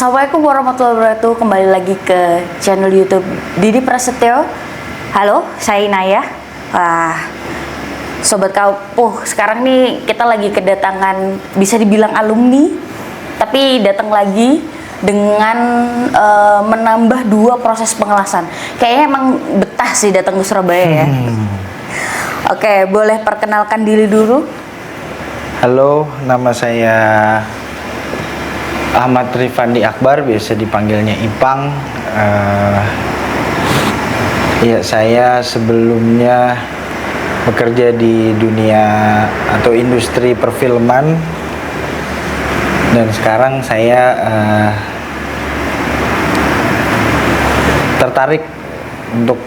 Assalamualaikum warahmatullahi wabarakatuh. Kembali lagi ke channel YouTube Didi Prasetyo. Halo, saya Inaya. Wah, sobat Kapuh, sekarang nih kita lagi kedatangan bisa dibilang alumni, tapi datang lagi dengan menambah 2 proses pengelasan. Kayaknya emang betah sih datang ke Surabaya ya. Oke, boleh perkenalkan diri dulu? Halo, nama saya Ahmad Rifandi Akbar, biasa dipanggilnya Ipang. Ya, saya sebelumnya bekerja di dunia atau industri perfilman, dan sekarang saya tertarik untuk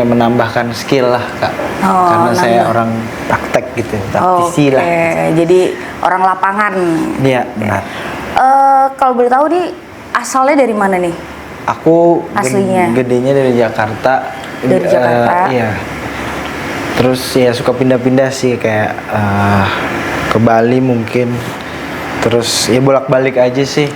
menambahkan skill lah, Kak. Karena saya orang praktek gitu, praktisi lah. Jadi orang lapangan. Iya, benar. Kalau boleh tahu nih, asalnya dari mana nih? Aku aslinya gedenya dari Jakarta. Dari Jakarta. Iya. Terus ya suka pindah-pindah sih, kayak ke Bali mungkin. Terus ya bolak-balik aja sih.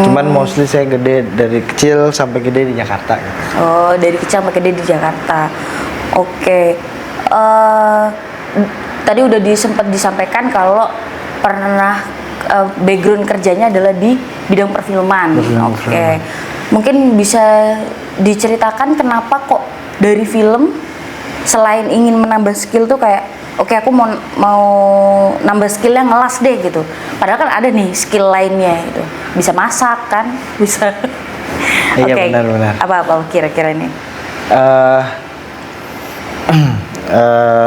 Cuman mostly saya gede dari kecil sampai gede di Jakarta. Oh, dari kecil sampai gede di Jakarta. Oke. Tadi udah sempat disampaikan kalau pernah background kerjanya adalah di bidang perfilman. Oke. Mungkin bisa diceritakan kenapa kok dari film, selain ingin menambah skill tuh kayak oke, aku mau nambah skillnya ngelas deh gitu. Padahal kan ada nih skill lainnya gitu. Bisa masak kan, bisa. Iya, benar-benar. Apa kira-kira ini?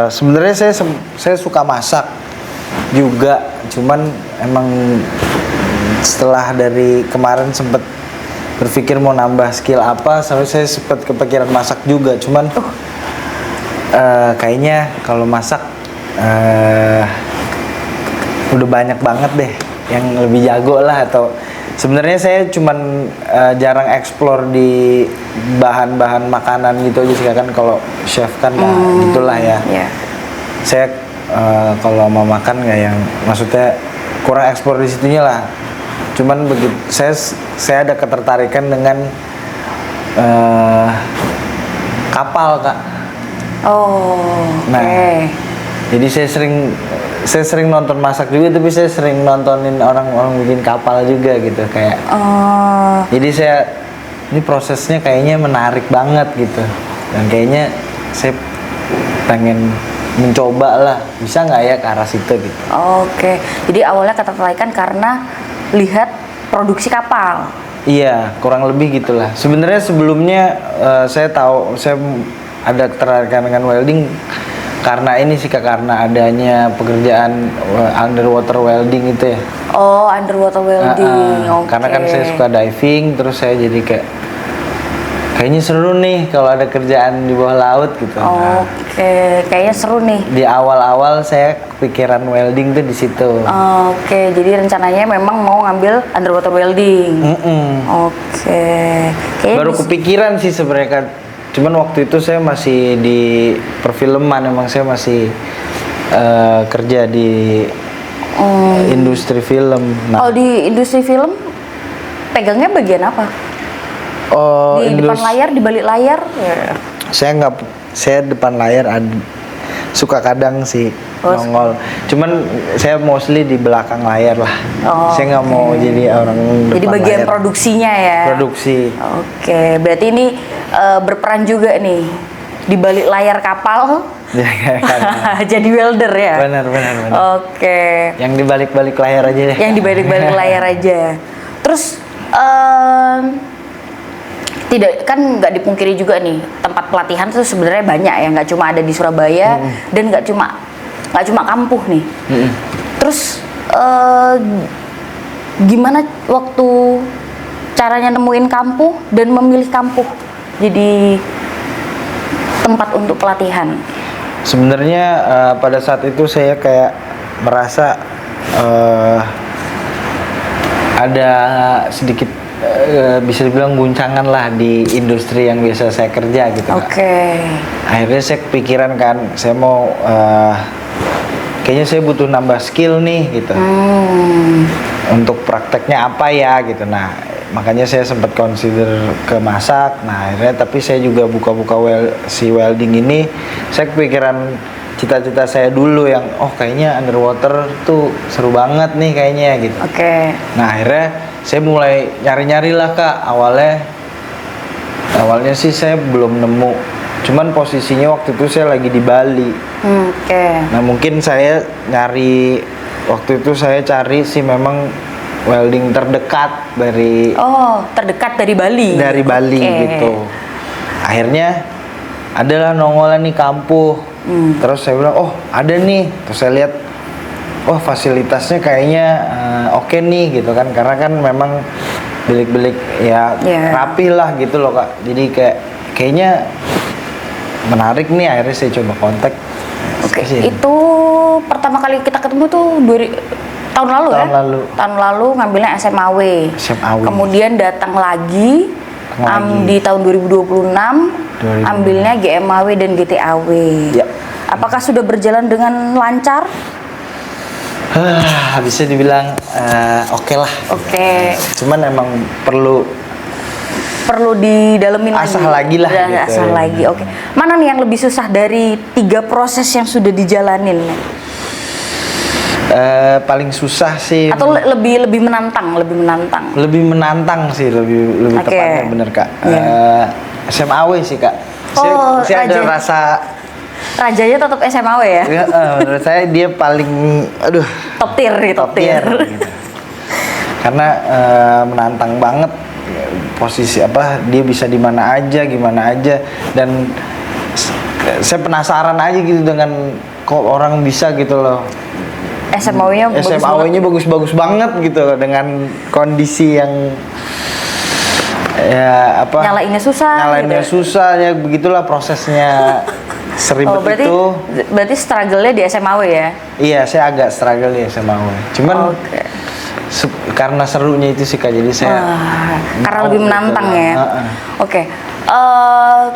Sebenarnya saya suka masak juga, cuman emang setelah dari kemarin sempet berpikir mau nambah skill apa, sampai saya sempet kepikiran masak juga. Cuman kayaknya kalau masak udah banyak banget deh yang lebih jago lah. Atau sebenarnya saya cuman jarang explore di bahan-bahan makanan gitu aja sih, kan kalau chef kan gitulah ya. Saya kalau mau makan nggak yang, maksudnya kurang explore di situnya lah. Cuman begitu saya ada ketertarikan dengan kapal, Kak. Nah, jadi saya sering nonton masak juga, tapi saya sering nontonin orang-orang bikin kapal juga gitu, kayak. Jadi ini prosesnya kayaknya menarik banget gitu, dan kayaknya saya pengen mencoba lah, bisa nggak ya ke arah situ gitu. Oke, jadi awalnya ketertarikan karena lihat produksi kapal. Iya, kurang lebih gitulah. Sebenarnya sebelumnya saya ada ketertarikan dengan welding karena ini sih, karena adanya pekerjaan underwater welding itu ya. Oh, underwater welding. Karena kan saya suka diving, terus saya jadi kayaknya seru nih kalau ada kerjaan di bawah laut gitu. Oke, kayaknya seru nih. Di awal-awal saya kepikiran welding tuh di situ. Oke, jadi rencananya memang mau ngambil underwater welding. Oke. Baru kepikiran sih sebenarnya kan. Cuman waktu itu saya masih di perfilman, emang saya masih kerja di industri film. Di industri film pegangnya bagian apa? Di depan layar, di balik layar? Saya depan layar suka kadang sih nongol. Cuman saya mostly di belakang layar lah. Saya nggak mau jadi orang depan. Jadi bagian layar. Produksinya ya. Produksi. Oke, berarti ini berperan juga nih di balik layar kapal. Jadi welder ya. Benar. Oke. Yang di balik layar aja deh. Yang di balik layar aja. Terus tidak, kan nggak dipungkiri juga nih, tempat pelatihan itu sebenarnya banyak ya, nggak cuma ada di Surabaya dan nggak cuma Kampuh nih. Terus gimana waktu caranya nemuin Kampuh dan memilih Kampuh jadi tempat untuk pelatihan? Sebenarnya pada saat itu saya kayak merasa ada sedikit bisa dibilang guncangan lah di industri yang biasa saya kerja gitu. Oke. Akhirnya saya kepikiran kan, saya mau kayaknya saya butuh nambah skill nih gitu. Untuk prakteknya apa ya gitu. Nah, makanya saya sempat consider ke masak. Nah, akhirnya tapi saya juga buka-buka si welding ini, saya kepikiran cita-cita saya dulu yang kayaknya underwater tuh seru banget nih kayaknya gitu. Oke. Nah, akhirnya saya mulai nyari-nyari lah Kak. Awalnya sih saya belum nemu. Cuman posisinya waktu itu saya lagi di Bali. Oke. Nah, mungkin saya nyari waktu itu saya cari sih memang welding terdekat dari terdekat dari Bali. Dari Bali gitu. Akhirnya adalah nongol nih Kampuh. Terus saya bilang, ada nih. Terus saya lihat, fasilitasnya kayaknya oke nih gitu kan. Karena kan memang bilik-bilik ya rapi lah gitu loh Kak. Jadi kayaknya menarik nih. Akhirnya saya coba kontak. Oke. Itu pertama kali kita ketemu tuh tahun lalu ya? Tahun lalu ngambilnya SMAW. Kemudian datang lagi. Di tahun 2026 ambilnya GMAW dan GTAW. Ya. Apakah sudah berjalan dengan lancar? Bisa dibilang oke lah. Oke. Cuman emang perlu didalemin asah lagi lah gitu. Asah lagi. Oke. Mana nih yang lebih susah dari 3 proses yang sudah dijalanin? Paling susah sih atau lebih menantang lebih menantang sih lebih tepatnya bener Kak. SMAW sih Kak. Saya ada rasa rajanya tetap SMAW ya. Menurut saya dia paling top tier gitu. Karena menantang banget posisi dia bisa di mana aja gimana aja, dan saya penasaran aja gitu dengan kok orang bisa gitu loh. SMAW-nya bagus banget gitu dengan kondisi yang nyalainnya susah ya, begitulah prosesnya. Seribet berarti struggle-nya di SMAW ya? Iya, saya agak struggle di SMAW. Cuman karena serunya itu sih Kak, jadi saya karena lebih menantang ya. Oke.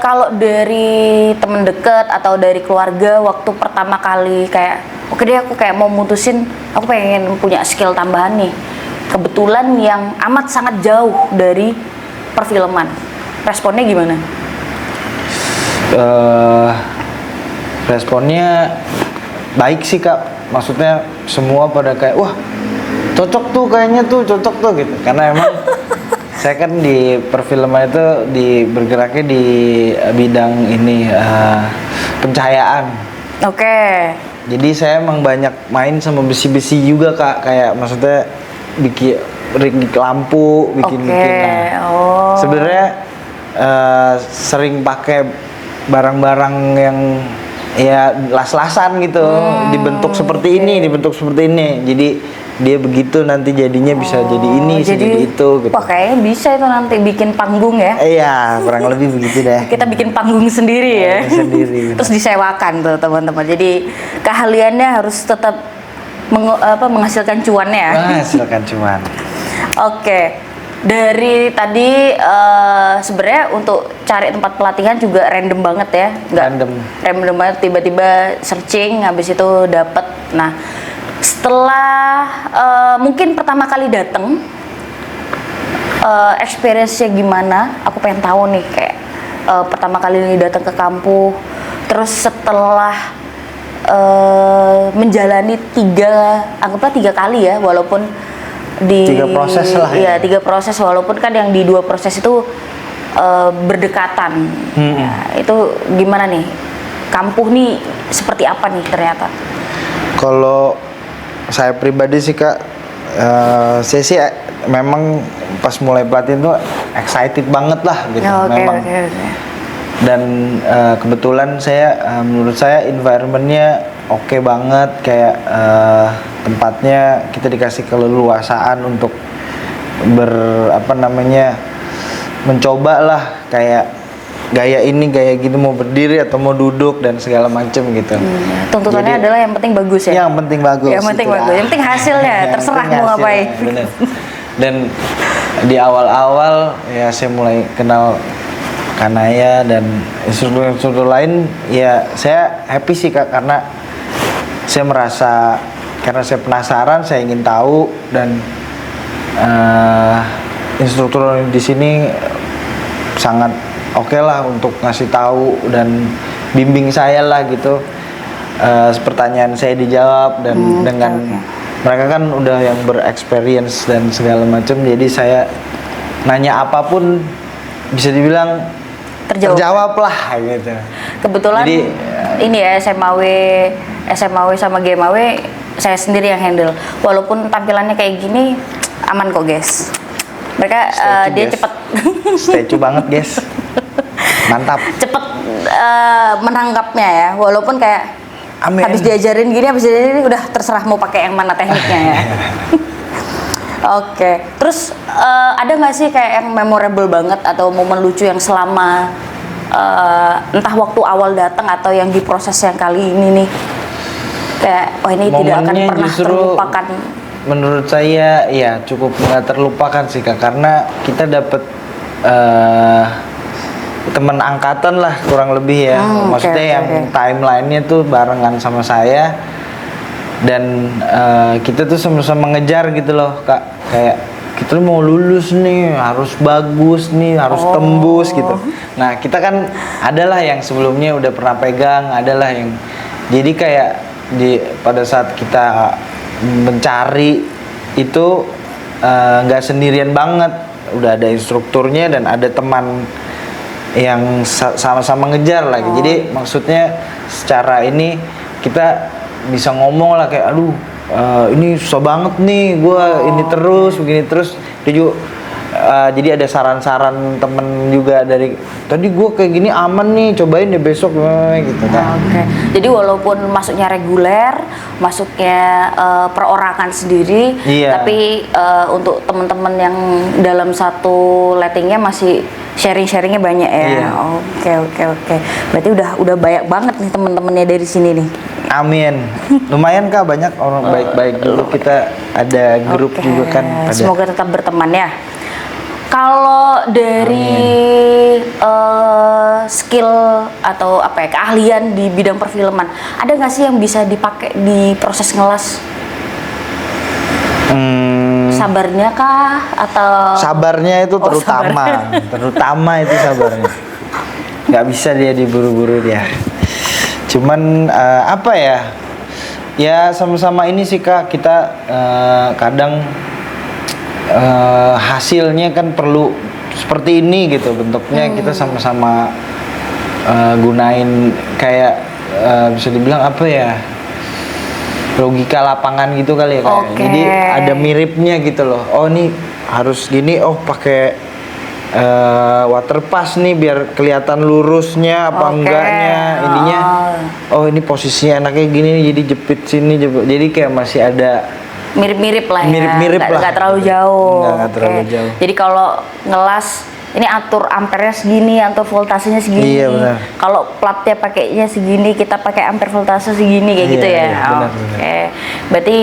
Kalau dari temen deket atau dari keluarga waktu pertama kali kayak oke deh aku kayak mau mutusin aku pengen punya skill tambahan nih, kebetulan yang amat sangat jauh dari perfilman, responnya gimana? Responnya baik sih Kak, maksudnya semua pada kayak wah cocok tuh kayaknya tuh cocok tuh gitu, karena emang saya kan di perfilman itu bergeraknya di bidang ini pencahayaan. Oke. Jadi saya emang banyak main sama besi-besi juga Kak, kayak maksudnya bikin rig lampu, bikin. Sebenarnya sering pakai barang-barang yang ya las-lasan gitu, dibentuk seperti ini. Jadi dia begitu nanti jadinya bisa jadi ini, bisa jadi itu gitu. Wah, kayaknya bisa itu nanti bikin panggung ya. Iya, kurang lebih begitu deh. Kita bikin panggung sendiri ya. Terus disewakan tuh teman-teman. Jadi keahliannya harus tetap menghasilkan cuannya ya. Menghasilkan cuan. Oke. Dari tadi sebenarnya untuk cari tempat pelatihan juga random banget ya. Random banget, tiba-tiba searching habis itu dapet. Nah, setelah mungkin pertama kali datang, experience-nya gimana? Aku pengen tahu nih kayak pertama kali datang ke kampus, terus setelah menjalani anggaplah 3 kali ya, walaupun di 3 proses lah ya. 3 proses, walaupun kan yang di 2 proses itu berdekatan. Ya, itu gimana nih? Kampus nih seperti apa nih ternyata? Kalau saya pribadi sih Kak, saya sih memang pas mulai pelatihan tuh excited banget lah gitu. Memang. Dan kebetulan menurut saya environmentnya oke banget, kayak tempatnya kita dikasih keleluasaan untuk mencoba lah, kayak gaya ini gaya gitu, mau berdiri atau mau duduk dan segala macem gitu. Tuntutannya adalah yang penting bagus ya. Yang penting bagus. Yang penting hasilnya, terserah mau ngapain. Bener. Dan di awal-awal ya saya mulai kenal Kanaya dan instruktur lain, ya saya happy sih Kak, karena saya merasa karena saya penasaran, saya ingin tahu, dan instruktur di sini sangat oke lah untuk ngasih tahu dan bimbing saya lah gitu. Pertanyaan saya dijawab dan dengan mereka kan udah yang bereksperience dan segala macam, jadi saya nanya apapun bisa dibilang terjawab lah gitu. Kebetulan Jadi, ini ya SMAW sama GMAW saya sendiri yang handle. Walaupun tampilannya kayak gini aman kok guys. Mereka dia guys. cepet Statue banget guys. Mantap. cepet menangkapnya ya. Walaupun kayak Amin. habis diajarin udah terserah mau pakai yang mana tekniknya ya. Oke, terus ada nggak sih kayak yang memorable banget atau momen lucu yang selama entah waktu awal datang atau yang di proses yang kali ini nih, kayak ini tidak akan Momennya pernah justru terlupakan. Menurut saya ya cukup nggak terlupakan sih Kak, karena kita dapat teman angkatan lah kurang lebih ya. Maksudnya yang timelinenya tuh barengan sama saya, dan kita tuh sama-sama ngejar gitu loh Kak, kayak kita tuh mau lulus nih, harus bagus nih, harus tembus gitu. Nah kita kan adalah yang sebelumnya udah pernah pegang, adalah yang jadi kayak pada saat kita mencari itu nggak sendirian banget, udah ada instrukturnya dan ada teman yang sama-sama ngejar lagi. Jadi maksudnya secara ini kita bisa ngomong lah kayak aduh ini susah banget nih gue, ini terus begini terus. Dia juga jadi ada saran-saran temen juga dari tadi gue kayak gini aman nih, cobain deh besok gitu kan. Oke. Jadi walaupun masuknya reguler, masuknya perorangan sendiri, tapi untuk teman-teman yang dalam satu lettingnya masih sharing-sharingnya banyak ya. Oke. Berarti udah banyak banget nih teman-temannya dari sini nih. Amin. Lumayan Kak, banyak orang baik-baik dulu, kita ada grup juga kan. Semoga tetap berteman ya. Kalau dari skill atau apa ya, keahlian di bidang perfilman, ada nggak sih yang bisa dipakai di proses ngelas? Sabarnya kah atau? Sabarnya itu terutama itu sabarnya. Nggak bisa dia diburu-buru dia. Cuman apa ya? Ya sama-sama ini sih Kak, kita kadang hasilnya kan perlu seperti ini gitu bentuknya. Kita sama-sama gunain kayak bisa dibilang apa ya, logika lapangan gitu kali ya kayak. Jadi ada miripnya gitu loh. Oh ini harus gini, oh pakai water pass nih biar kelihatan lurusnya apa enggaknya, ininya oh ini posisinya enaknya gini jadi jepit sini jadi kayak masih ada mirip-mirip lah ya, nggak terlalu jauh. Nggak terlalu jauh. Jadi kalau ngelas ini atur ampernya segini, atur voltasenya segini. Iya benar. Kalau platnya pakainya segini, kita pakai ampere voltase segini kayak gitu ya. Benar. Berarti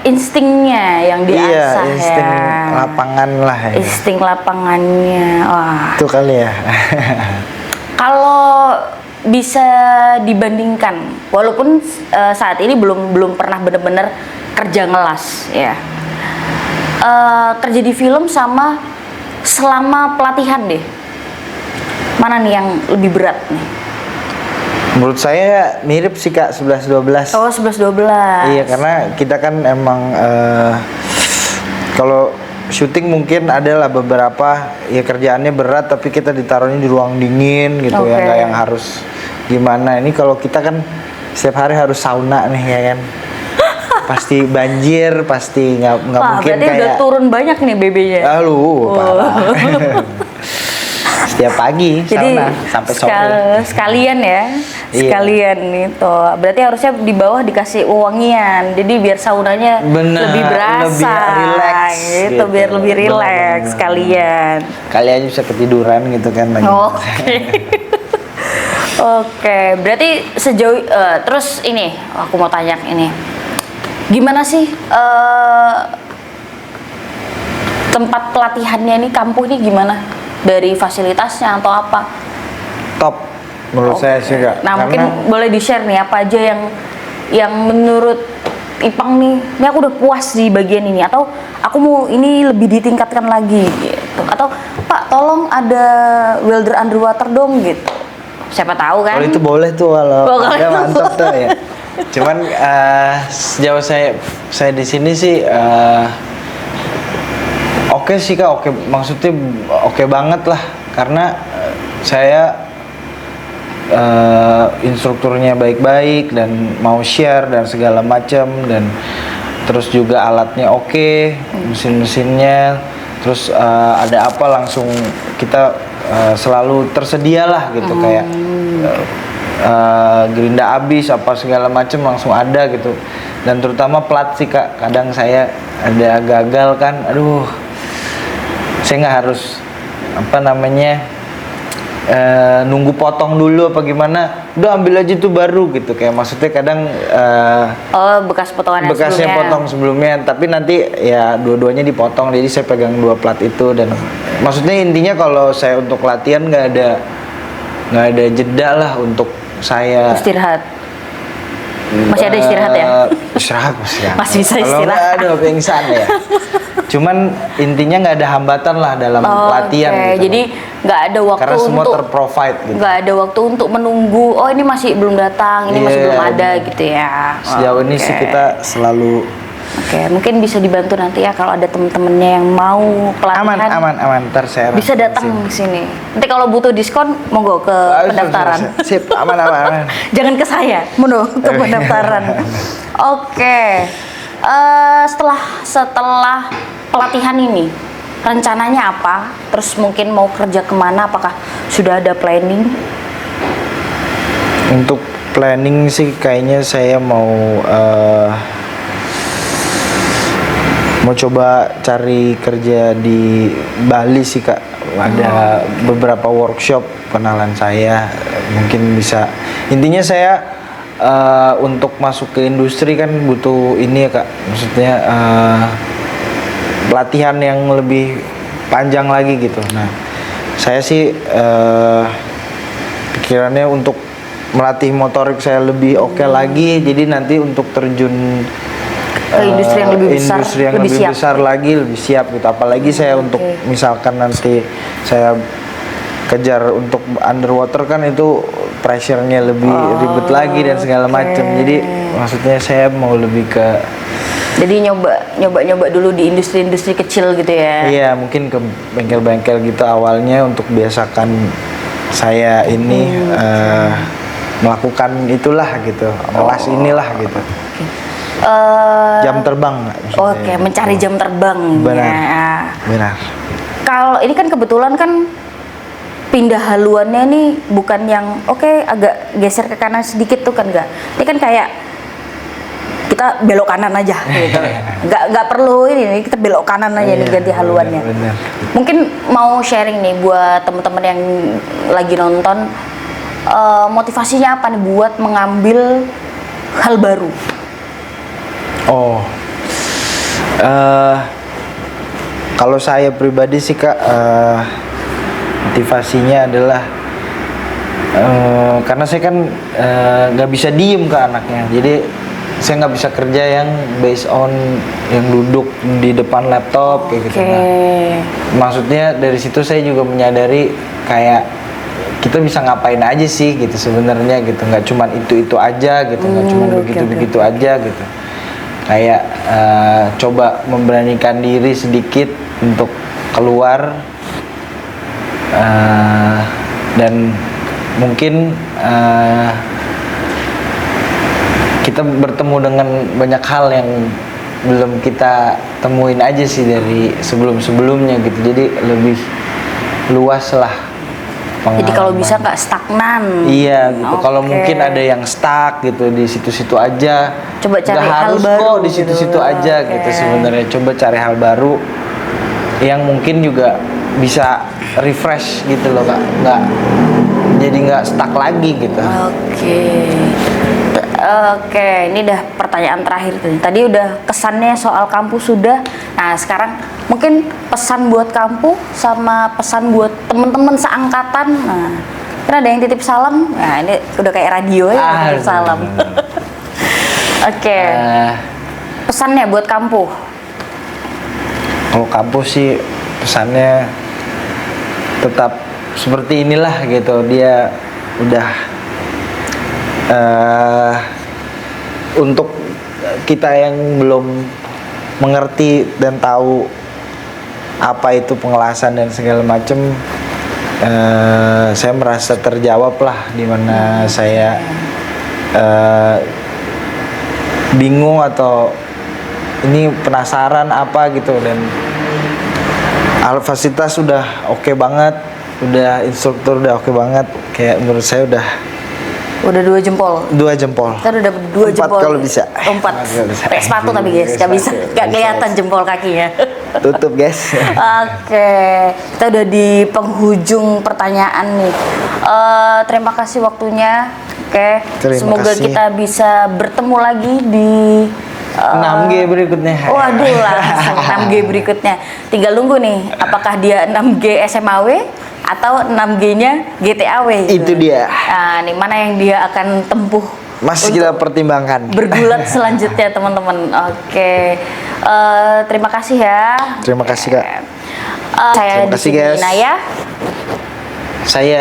instingnya yang diasah insting ya. Lapangan lah ya. Insting lapangannya. Wah. Itu kali ya. Kalau bisa dibandingkan, walaupun saat ini belum pernah benar-benar kerja ngelas ya. Kerja di film sama selama pelatihan deh, mana nih yang lebih berat nih? Menurut saya mirip sih Kak, 11-12. Oh 11-12. Iya, karena kita kan emang kalau syuting mungkin adalah beberapa ya kerjaannya berat tapi kita ditaruhnya di ruang dingin gitu ya, nggak yang harus gimana. Ini kalau kita kan setiap hari harus sauna nih ya kan. Pasti banjir, pasti nggak mungkin berarti kayak udah turun banyak nih BB-nya. Parah. Setiap pagi sauna sampai sore. Sekalian ya, sekalian itu. Berarti harusnya di bawah dikasih wangian, jadi biar saunanya lebih berasa, lebih rileks gitu, biar lebih rileks sekalian. Kalian bisa ketiduran gitu kan lagi. Oke, berarti sejauh terus ini aku mau tanya ini, gimana sih tempat pelatihannya ini, kampus ini gimana? Dari fasilitasnya atau apa? Top menurut saya sih Kak. Nah mungkin boleh di-share nih apa aja yang menurut Ipang nih, ini aku udah puas di bagian ini, atau aku mau ini lebih ditingkatkan lagi gitu, atau Pak tolong ada welder underwater dong gitu, siapa tahu kan. Kalau itu boleh tuh, kalau Oh, kalau ada itu mantap tuh ya. Cuman sejauh saya di sini sih oke sih Kak, oke, maksudnya oke banget lah, karena saya instrukturnya baik-baik dan mau share dan segala macam, dan terus juga alatnya oke, mesin-mesinnya, terus ada apa langsung kita selalu tersedia lah gitu, kayak gerinda habis apa segala macam langsung ada gitu. Dan terutama plat sih Kak, kadang saya ada gagal kan, aduh, saya nggak harus apa namanya nunggu potong dulu apa gimana, udah ambil aja tuh baru gitu, kayak maksudnya kadang Bekas potongan yang bekasnya sebelumnya. potong sebelumnya, tapi nanti ya dua-duanya dipotong, jadi saya pegang dua plat itu. Dan maksudnya intinya kalau saya untuk latihan nggak ada jeda lah untuk saya Istirahat. Masih ada istirahat ya? Istirahat masih ada. Masih bisa Kalau nggak istirahat. ada pingsan ya. Cuman intinya nggak ada hambatan lah dalam latihan Oke, gitu. jadi nggak ada waktu Karena semua untuk terprovide gitu. nggak ada waktu untuk menunggu. Oh ini masih belum datang, ini masih Iya, belum ada bener. gitu ya. Sejauh ini Oke. sih kita selalu Oke, mungkin bisa dibantu nanti ya kalau ada temen-temennya yang mau pelatihan. aman. Ntar saya Bisa datang ke sini. Nanti kalau butuh diskon, monggo ke pendaftaran. Sip, aman. Jangan ke saya, monggo ke pendaftaran. Oke. Setelah pelatihan ini, rencananya apa? Terus mungkin mau kerja kemana? Apakah sudah ada planning? Untuk planning sih kayaknya saya mau coba cari kerja di Bali sih Kak. Ada beberapa workshop kenalan saya, mungkin bisa. Intinya saya untuk masuk ke industri kan butuh ini ya Kak, maksudnya pelatihan yang lebih panjang lagi gitu. Nah, saya sih pikirannya untuk melatih motorik saya lebih oke lagi, jadi nanti untuk terjun Ke industri yang lebih besar, industri yang lebih lebih siap. besar lagi, lebih siap gitu. Apalagi saya untuk misalkan nanti saya kejar untuk underwater kan itu pressure-nya lebih ribet lagi dan segala macam. Jadi maksudnya saya mau lebih ke Jadi nyoba dulu di industri-industri kecil gitu ya. iya, mungkin ke bengkel-bengkel gitu awalnya untuk biasakan saya ini melakukan itulah gitu, kelas inilah gitu. Jam terbang nggak maksudnya? Oke, mencari jam terbang. Benar. Ya. Benar. Kalau ini kan kebetulan kan pindah haluannya nih bukan yang agak geser ke kanan sedikit tuh kan, enggak. Ini kan kayak kita belok kanan aja gitu. Nggak perlu ini kita belok kanan aja nih ganti haluannya. Benar. Mungkin mau sharing nih buat teman-teman yang lagi nonton, motivasinya apa nih buat mengambil hal baru? Oh, kalau saya pribadi sih Kak, motivasinya adalah karena saya kan nggak bisa diem ke anaknya, jadi saya nggak bisa kerja yang based on yang duduk di depan laptop kayak gitu. Nah, maksudnya dari situ saya juga menyadari kayak kita bisa ngapain aja sih gitu sebenarnya gitu, nggak cuma itu aja gitu, nggak cuma begitu aja gitu. Kayak coba memberanikan diri sedikit untuk keluar dan mungkin kita bertemu dengan banyak hal yang belum kita temuin aja sih dari sebelumnya gitu, jadi lebih luas lah. Jadi kalau bisa nggak stagnan. Iya gitu. Kalau Oke. mungkin ada yang stuck gitu di situ-situ aja. Coba cari Nggak hal harus baru kok di gitu. situ-situ aja Oke. gitu sebenarnya. Coba cari hal baru yang mungkin juga bisa refresh gitu loh Kak. Nggak stuck lagi gitu. Oke, ini udah pertanyaan terakhir tadi. Tadi udah kesannya soal kampus sudah. Nah, sekarang mungkin pesan buat kampus sama pesan buat temen-temen seangkatan. Nah, kan ada yang titip salam. Nah, ini udah kayak radio ya, titip salam. Oke. Eh, Pesannya buat Kampuh. Kalau kampus sih pesannya tetap seperti inilah gitu. Dia udah untuk kita yang belum mengerti dan tahu apa itu pengelasan dan segala macam, saya merasa terjawab lah, dimana saya bingung atau ini penasaran apa gitu, dan fasilitas udah oke banget, udah instruktur udah oke banget, kayak menurut saya udah Udah 2 jempol. 2 jempol. Kita udah dapet 2 4 jempol. kalau bisa. 4. Kalau bisa. Pakai sepatu tapi guys, nggak bisa, nggak kelihatan jempol kakinya. Tutup guys. Oke, kita udah di penghujung pertanyaan nih. Terima kasih waktunya. Oke, Terima semoga kasih. kita bisa bertemu lagi di 6G berikutnya. waduh, langsung 6G berikutnya. Tinggal nunggu nih, apakah dia 6G SMAW atau 6G-nya GTAW. Itu dia. Nah, nih mana yang dia akan tempuh? Masih kita pertimbangkan. Bergulat selanjutnya teman-teman. Oke. Terima kasih ya. Terima kasih Kak. Saya Terima di kasih, sini guys. Naya. Saya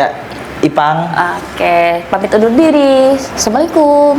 Ipang. Oke, pamit undur diri. Assalamualaikum.